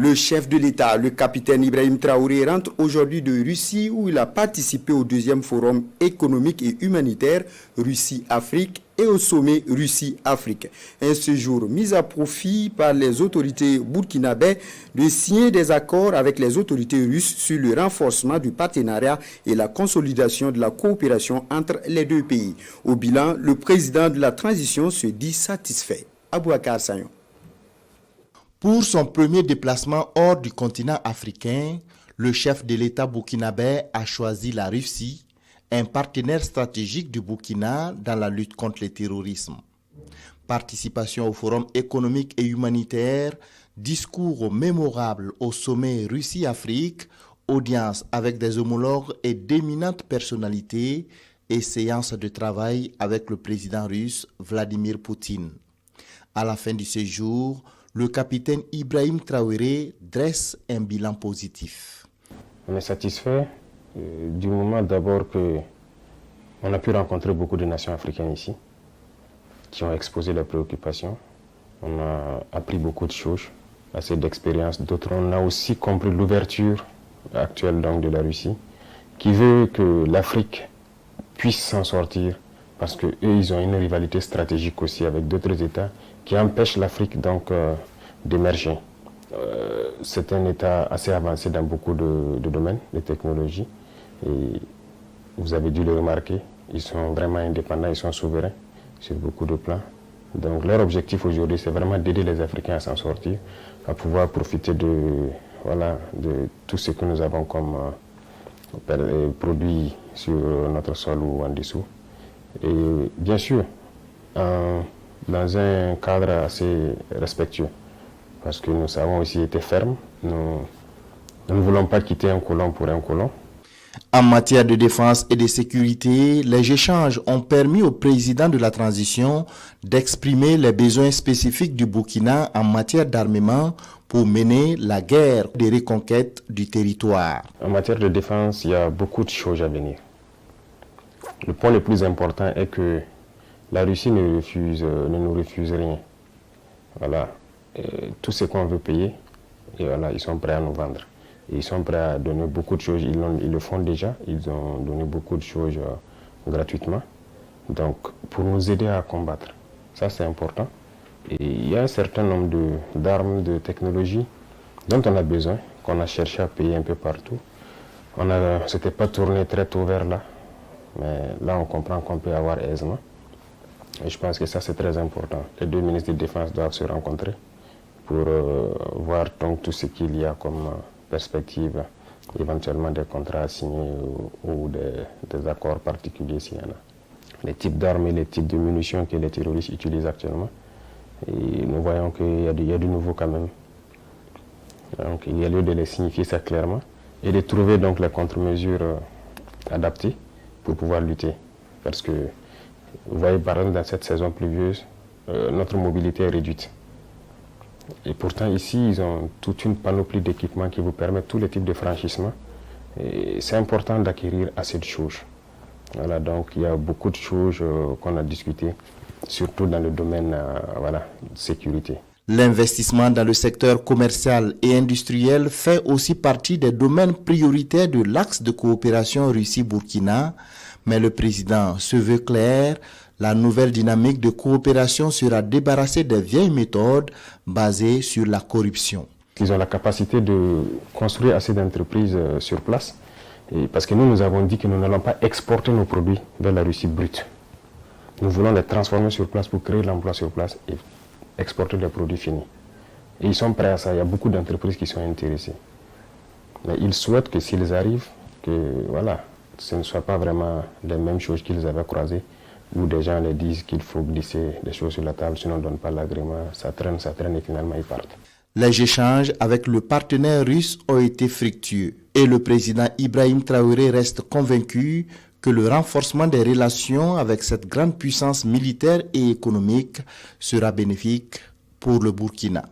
Le chef de l'État, le capitaine Ibrahim Traoré, rentre aujourd'hui de Russie où il a participé au 2e forum économique et humanitaire Russie-Afrique et au sommet Russie-Afrique. Un séjour mis à profit par les autorités burkinabè de signer des accords avec les autorités russes sur le renforcement du partenariat et la consolidation de la coopération entre les deux pays. Au bilan, le président de la transition se dit satisfait. Abouakar Sagnon. Pour son premier déplacement hors du continent africain, le chef de l'État burkinabè a choisi la Russie, un partenaire stratégique du Burkina dans la lutte contre le terrorisme. Participation au Forum économique et humanitaire, discours mémorables au sommet Russie-Afrique, audience avec des homologues et d'éminentes personnalités et séances de travail avec le président russe Vladimir Poutine. À la fin du séjour, le capitaine Ibrahim Traoré dresse un bilan positif. On est satisfait du moment d'abord qu'on a pu rencontrer beaucoup de nations africaines ici qui ont exposé leurs préoccupations. On a appris beaucoup de choses, assez d'expériences. D'autres, on a aussi compris l'ouverture actuelle donc, de la Russie qui veut que l'Afrique puisse s'en sortir parce qu'eux, ils ont une rivalité stratégique aussi avec d'autres États qui empêchent l'Afrique donc d'émerger. C'est un État assez avancé dans beaucoup de domaines, de technologies. Et vous avez dû le remarquer, ils sont vraiment indépendants, ils sont souverains sur beaucoup de plans. Donc leur objectif aujourd'hui, c'est vraiment d'aider les Africains à s'en sortir, à pouvoir profiter de tout ce que nous avons comme produits sur notre sol ou en dessous. Et bien sûr, dans un cadre assez respectueux, parce que nous avons aussi été fermes. Nous ne voulons pas quitter un colon pour un colon. En matière de défense et de sécurité, les échanges ont permis au président de la transition d'exprimer les besoins spécifiques du Burkina en matière d'armement pour mener la guerre de reconquête du territoire. En matière de défense, il y a beaucoup de choses à venir. Le point le plus important est que la Russie ne nous refuse rien. Voilà. Tout ce qu'on veut payer, et voilà, ils sont prêts à nous vendre. Et ils sont prêts à donner beaucoup de choses, ils le font déjà, ils ont donné beaucoup de choses gratuitement. Donc, pour nous aider à combattre, ça c'est important. Et il y a un certain nombre d'armes, de technologies dont on a besoin, qu'on a cherché à payer un peu partout. On ne s'était pas tourné très tôt vers là, mais là on comprend qu'on peut avoir aisément. Et je pense que ça c'est très important. Les deux ministres de défense doivent se rencontrer pour voir donc tout ce qu'il y a comme perspective, éventuellement des contrats à signer ou des accords particuliers s'il y en a. Les types d'armes et les types de munitions que les terroristes utilisent actuellement. Et nous voyons qu'il y a du nouveau quand même. Donc il y a lieu de les signifier ça clairement et de trouver donc les contre-mesures adaptées pour pouvoir lutter. Parce que vous voyez par exemple dans cette saison pluvieuse, notre mobilité est réduite. Et pourtant ici, ils ont toute une panoplie d'équipements qui vous permettent tous les types de franchissements. Et c'est important d'acquérir assez de choses. Voilà, donc il y a beaucoup de choses qu'on a discutées, surtout dans le domaine de sécurité. L'investissement dans le secteur commercial et industriel fait aussi partie des domaines prioritaires de l'axe de coopération Russie-Burkina, mais le président se veut clair. La nouvelle dynamique de coopération sera débarrassée des vieilles méthodes basées sur la corruption. Ils ont la capacité de construire assez d'entreprises sur place, parce que nous avons dit que nous n'allons pas exporter nos produits vers la Russie brute. Nous voulons les transformer sur place pour créer l'emploi sur place et exporter des produits finis. Et ils sont prêts à ça, il y a beaucoup d'entreprises qui sont intéressées. Mais ils souhaitent que s'ils arrivent, ce ne soit pas vraiment les mêmes choses qu'ils avaient croisées, où des gens les disent qu'il faut glisser des choses sur la table, sinon on ne donne pas l'agrément, ça traîne et finalement ils partent. Les échanges avec le partenaire russe ont été fructueux et le président Ibrahim Traoré reste convaincu que le renforcement des relations avec cette grande puissance militaire et économique sera bénéfique pour le Burkina.